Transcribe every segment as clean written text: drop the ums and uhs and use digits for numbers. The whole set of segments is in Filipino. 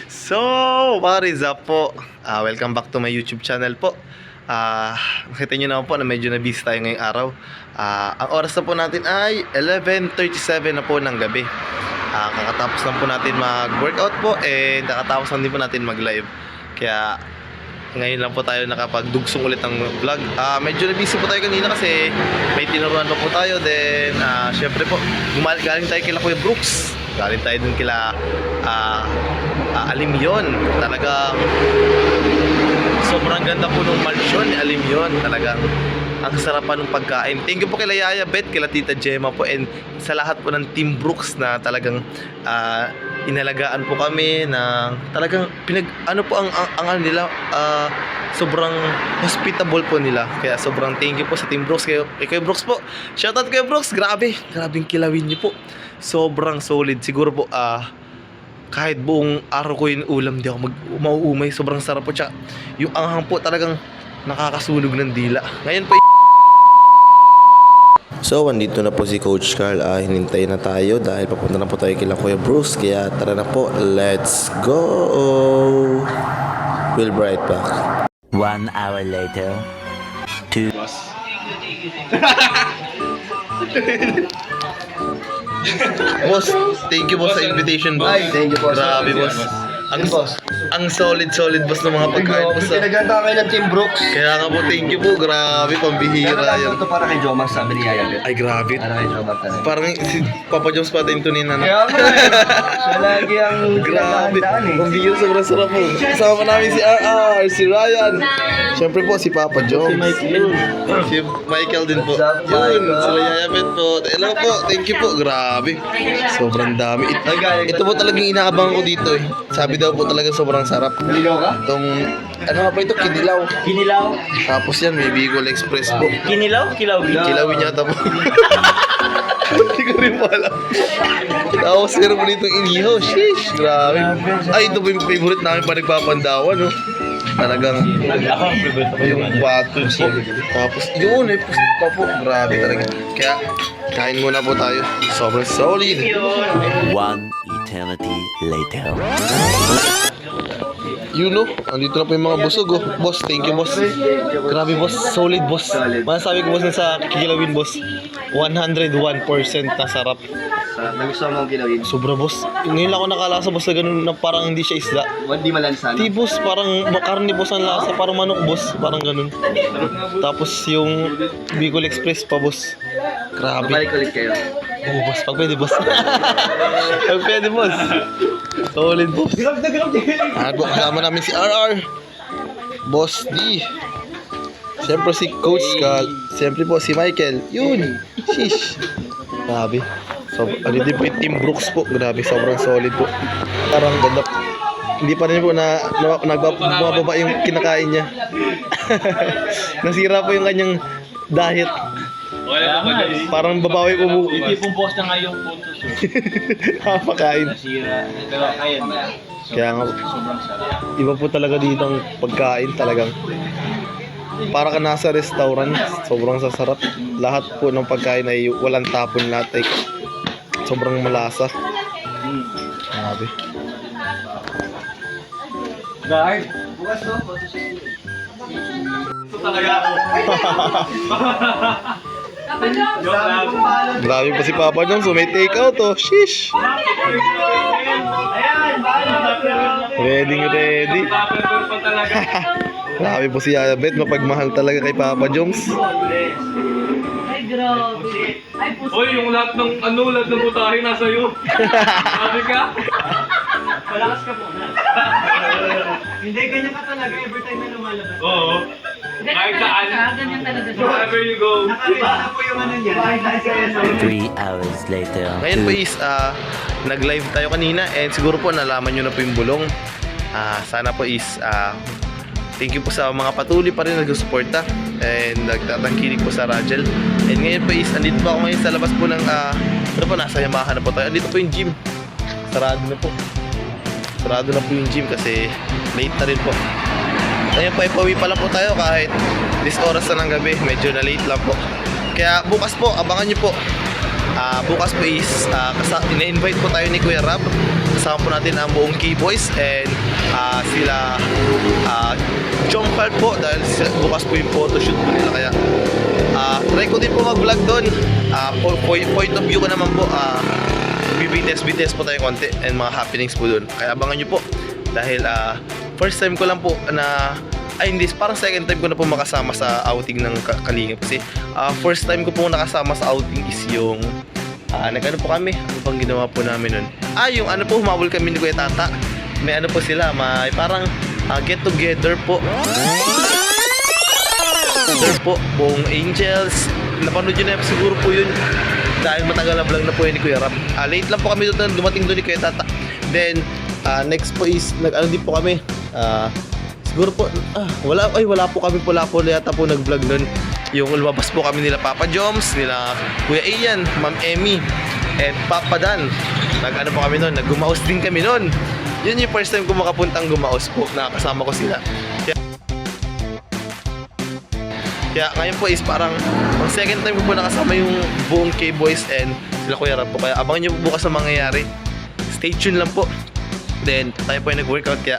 So, what is up po? Welcome back to my YouTube channel po. Nakita nyo naman po na medyo na busy tayo ngayong araw. Ang oras na po natin ay 11:37 na po ng gabi. Kakatapos lang po natin mag-workout po and kakatapos lang din po natin mag-live. Kaya ngayon lang po tayo nakapagdugsong ulit ng vlog. Medyo na busy po tayo kanina kasi may tinuruan pa po tayo. Then, syempre po, galing tayo kila Kuya Brooks. Galing tayo dun kila Alimyon. Talagang sobrang ganda po nung mansion ni Alimyon. Talagang ang sarapan ng pagkain. Thank you po kila Yaya Bet, kila Tita Gemma po, and sa lahat po ng Team Brooks na talagang inalagaan po kami na talagang ano po ang ano nila, sobrang hospitable po nila. Kaya sobrang thank you po sa Team Brooks. Kay Brooks po, shoutout kay Brooks. Grabing kilawin niyo po. Sobrang solid. Siguro po kahit buong araw ko yung ulam, di ako mauumay. Sobrang sarap po. Tsaka yung anghang po talagang nakakasunog ng dila. Ngayon po so, andito na po si Coach Carl. Hinintay na tayo dahil papunta na po tayo kila Kuya Bruce. Kaya tara na po, let's go! We'll be right back. 1 hour later. 2 Boss, thank you boss sa invitation, boss. Thank you, boss. Grabe, boss. Ang solid boss ng mga pagkain, boss. Pinaganda kayo ng Team Brooks. Kaya nga po, thank you po. Grabe, pambihira yan. Ito para kay Jomar, sabi ni Yaya. Ay, grabe. Para kay Jomar talaga. Parang si Papa Jones pa din to ni Nana. Kaya nga siya lagi ang Grabe. pinagandaan eh. Pambihira, sobrang sarap po. Kasama pa namin si RR, si Ryan. Siyempre po, si Papa Jones. Si Michael din po. What's up, Yun, Michael? sila Yaya Bet po. Hello po, thank you po. Grabe. Sobrang dami. Ito po talagang inaabang ko dito eh. Sabi daw po talaga sobrang sarap. Naligaw ka? Itong, ano nga pa ito, kinilaw. Kinilaw? Tapos yan, may Bicol Express po. Kinilaw? Kilawin? Kilawin yata po. Hindi ko rin po alam. Tapos meron po ditong inihaw. Sheesh, grabe. Ay, ito po yung favorite namin pa nagpapandawan, no? Talagang Ako ang favorite ko yung bato po. Tapos yun, may pusit pa po. Grabe talaga. Kaya, kain muna po tayo. Sobrang solid. 1 eternity later. You know, andito na po yung mga busog, oh. Boss, thank you, boss. Grabe, boss. Solid, boss. Masasabi ko, boss, na sa kikilawin, boss. 101% na sarap. Nagustuhan mo ang kilawin. Sobra, boss. Ngayon lang ako nakalasa, boss, na ganun na parang hindi siya isda. Hindi malansan. Di, boss, parang karne, boss, ang lasa. Parang manok, boss. Parang ganun. Tapos yung Bicol Express pa, boss. Grabe. Babalik ulit kayo. Oo, boss. Pag pwede, boss. Pag pwede, boss. Solid, boss. Po, kasama namin si RR. Boss D. Siyempre si Coach Cal. Siyempre po si Michael. Yun. Sheesh. Grabe. So, ano din po yung Team Brooks po. Grabe, sobrang solid po. Parang ganda. Hindi pa rin po na nagbababa yung kinakain niya. Nasira po yung kanyang diet. Parang babawi po. Itipong post na nga yung photos. Pakain. Nasira. Pero ayun na. Kaya nga, Sobrang sarap. iba po talaga dito ang pagkain talagang. Para ka nasa restaurant, sobrang sasarap. Lahat po ng pagkain ay walang tapon lahat. Ay sobrang malasa. Grabe. Guard. Bukas to. Ito talaga ako. Joke lang. Grabe pa si Papa Jones, so may take out oh. Sheesh. Ayan. Ready. Papel pa talaga. Grabe po si Yaya Bet, mapagmahal talaga kay Papa Jones. Ay, grabe. Ay, puso. Hoy, yung lahat ng putahe nasa iyo. Sabi ka? Malakas ka po. Hindi, ganyan ka talaga every time na lumalabas. Oo. Kahit saan. Ganyan talaga siya. Wherever you go. Nakakita po yung ano niya. Kahit saan 3 hours later. Ngayon po is, nag-live tayo kanina and siguro po nalaman nyo na po yung bulong. Sana po is, thank you po sa mga patuloy pa rin nag-suporta and nagtatangkilik po sa Rajel. And ngayon po is, andito po ako ngayon sa labas po ng, ano po, nasa Yamaha na po tayo. Andito po yung gym. Sarado na po. Sarado na po yung gym kasi late na rin po. Ngayon po, ipawi pa lang po tayo kahit this oras na ng gabi. Medyo na late lang po. Kaya bukas po, abangan nyo po. Bukas po is, ina-invite po tayo ni Kuya Rab. kasama po natin ang buong K-Boys and sila Chong Park po dahil bukas po yung photoshoot po nila kaya try ko din po mag-vlog doon. Point of view ko naman po, BTS po tayo konti and mga happenings po doon. Kaya abangan nyo po dahil first time ko lang po na hindi, parang second time ko na po makasama sa outing ng Kalingap kasi first time ko po nakasama sa outing is yung nag-ano po kami, ano bang ginawa po namin nun? Yung ano po, humabol kami ni Kuya Tata. May ano po sila, may parang get together po. Buong Angels. Napanood nyo na siguro po yun dahil matagal na vlog na po yun ni Kuya Rab. Late lang po kami doon, dumating doon ni Kuya Tata. Then next po is nag-ano din po kami. Siguro po wala po kami yata po nag-vlog nun. Yung lumabas po kami nila Papa Joms, nila Kuya Ian, Ma'am Emmy, and Papa Dan. Nag-ano po kami nun, nag-gumaos din kami nun. Yun yung first time ko makapuntang gumaos po, nakasama ko sila. Kaya ngayon po is parang ang second time ko po nakasama yung buong K-Boys and sila Kuya Rab po. Kaya abangan nyo bukas na mangyayari. Stay tuned lang po. Then tayo po yung nag-workout kaya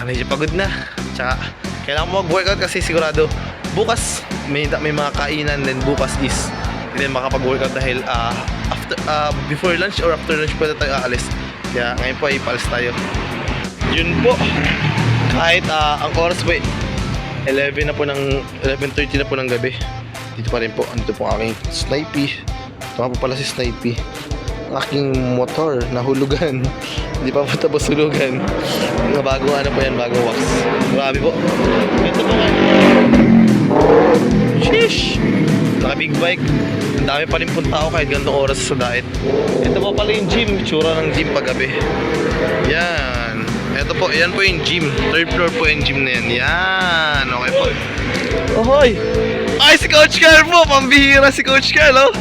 medyo pagod na. Tsaka kailangan mo mag-workout kasi sigurado bukas may mga kainan, then bukas is hindi makapag-workout dahil before lunch or after lunch pwede tayo aalis. Kaya ngayon po ay paalis tayo. Yun po. Kahit ang oras po 11:30 na po ng gabi. Dito pa rin po. Andito po ang aking Snipey. Ito po pala si Snipey. Aking motor nahulugan. Hindi pa po tapos hulugan. Bago ano po yan, bagong wax. Grabe po. Ito po nga. Sheesh! Naka big bike. Ang dami pa rin punta ako kahit ganitong oras sa diet. Ito po pala yung gym. Tsura ng gym paggabi. Yan. Ito po, yan po yung gym. Third floor po yung gym na yan. Yan. Okay po. Ohoy! Ay, si Coach Carl po! Pambihira si Coach Carl, oh!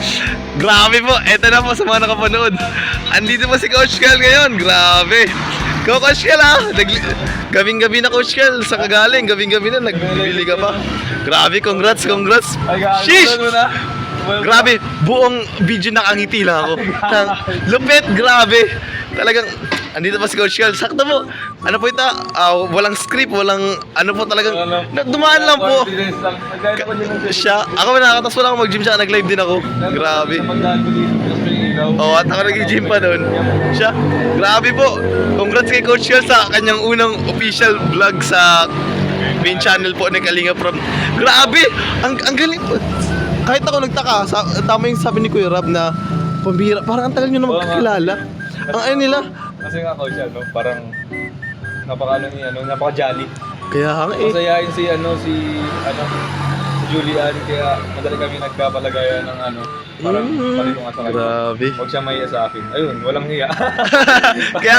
Grabe po! Ito na po sa mga nakapanood. Andito po si Coach Carl ngayon. Grabe! Coach Carl, gabing-gabi na Coach Carl. Sa kagaling, gabing-gabi na. Nagbili ka pa. Grabe, congrats! Sheesh! Grabe! Buong video nakangiti lang ako. Lupit! Grabe! Talagang andito pa si Coach Carl. Sakto po. Ano po ito? Walang script, walang ano po talagang dumaan lang po. Siya, ako nakakatas po lang ako mag-gym siya, nag-live din ako. Grabe. At ako nag-gym pa doon. Siya, grabe po. Congrats kay Coach Carl sa kanyang unang official vlog sa main channel po ng Kalingap Rob. Grabe! Ang galing po. Kahit ako nagtaka, tama yung sabi ni Kuya Rab na pambihira, parang ang tagal nyo na magkakilala. Ang ano nila? Kasi nga Coach, parang napaka-jolly. Kaya Masayain si Julian, kaya madali kami nagkapalagayan ng parang palito nga sa kanya. Grabe. Huwag siya mahiya sa akin. Ayun, walang hiya. Kaya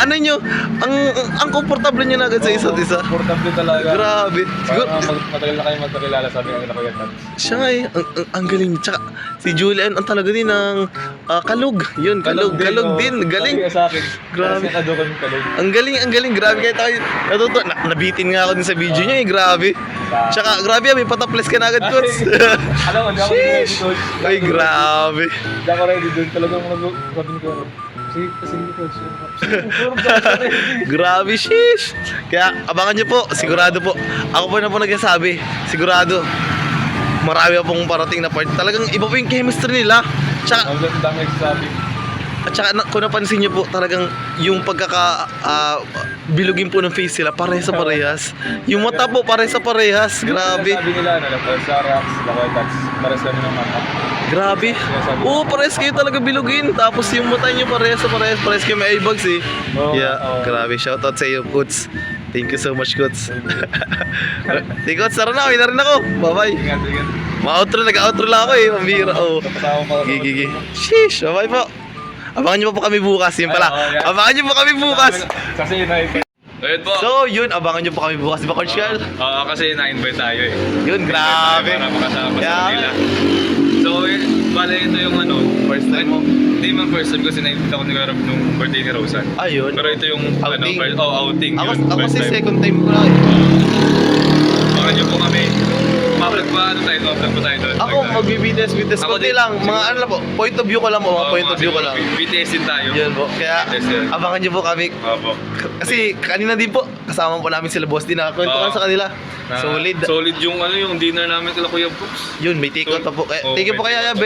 ano nyo, ang komportable nyo na agad sa isa't isa. Komportable talaga. Grabe. Siguro, Parang matagal na kayo magkakilala, sabi nga nila Kuya Tats. siya nga ang galing. Tsaka si Julian, ang talaga din ng kalug. Yun, kalug din. Galing. Sabi nga sa akin, Grabe. kasi nado kami kalug. Ang galing. Grabe kaya tayo. Nabitin nga ako din sa video nyo Grabe. Tsaka grabe, may pataples ka na agad, Coach. Alam mo, hindi ako ready, Coach. Ay, grabe. Hindi ako ready doon. Talagang sabi ni Kuya, sige, Coach. Grabe, sheesh. Kaya abangan nyo po, sigurado po. Ako po na po nagsasabi, sigurado. Marami pong parating na part. Talagang iba po yung chemistry nila. Tsaka, Ang dami nagsasabi. at saka kung napansin nyo po, talagang yung bilugin po ng face sila, parehas sa parehas. Yung mata po, parehas sa parehas. Grabe. Sabi nila, Sarax, Kuya Tats, pares kami ng mata. Grabe. Oo, parehas kayo talaga bilugin. Tapos yung mata nyo parehas sa parehas. Parehas kayo may eyebags eh. Oo, Yeah, oo. grabe. Shoutout sa iyo, Coach. Thank you so much, Coach. Hey, Coach, tara na. Uwi na rin ako. Bye-bye. Ingat. Nag-outro lang ako eh. Mambira. Oh. Kasama pa. Gigi. Sheesh. Bye-bye po. Abangan nyo pa po kami bukas. Yun pala. Ay, yeah. Abangan nyo po kami bukas. Kasi ayun po. So, yun. Abangan nyo po kami bukas. Di ba, Coach Carl? Kasi na-invite tayo eh. Yun, grabe. Para makasama sa Yeah. kanila. So, bale ito yung First time mo? Hindi man first time kasi na-invite ako ni Kuya Rob nung birthday ni Rosan. Ayun. Pero ito yung Outing. outing. Ako yun, kasi first time. second time ko na. Baka nyo po kami Nagpaano tayo, vlog pa tayo doon. Ako, mag-BTS. Ako Kunti din. lang, mga ano lang po, point of view ko lang po, mga point of view ko lang. BTS din tayo. Yun po, kaya Yes, yun. abangan nyo po kami. Opo. Kasi kanina din po, kasama po namin sila boss din, nakakwento Oo. sa kanila. Solid. Solid yung ano, yung dinner namin kala Kuya Brooks. Yun, may take-out pa po. Oo, Thank you po may kay take-out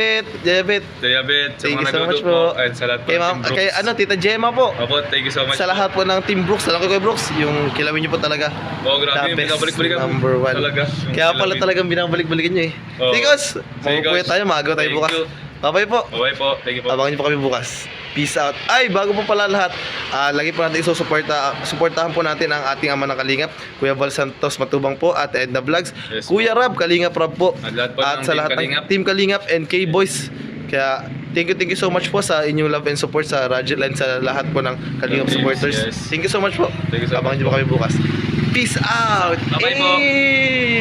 Yayabet. Yayabet, sa Thank you mga so much nagluto po. At sa lahat Kay, ng ma'am, Team Brooks. kay Tita Gemma po. Opo, thank you so much. Sa lahat po ng Team Brooks, alam ko kay Brooks, yung kilawin niyo po talaga. Oo, grabe, The yung best, binabalik-balikan. number one. Talaga. yung Kaya pala kilawin. talagang binabalik-balikan nyo eh. Oo. Tikos, Sige, mabubuhay Coach. tayo, maaga tayo Thank bukas. you. Bye-bye po. Okay po, thank you po. Abangan niyo po kami bukas. Peace out. Ay, bago po pala lahat, lagi po natin suportahan po natin ang ating ama ng Kalingap, Kuya Val Santos Matubang po, at Edna Vlogs, Yes, Kuya Rab, Kalingap Rab po, At lahat po at ng sa Team lahat Kalingap. ng Team Kalingap and K-Boys. Kaya, thank you so much po sa inyong love and support sa Radjet Line, sa lahat po ng Kalingap Yes, supporters. yes. Thank you so much po. Thank you so Abangan much niyo po po. kami bukas. Peace out! Bye-bye po. Hey!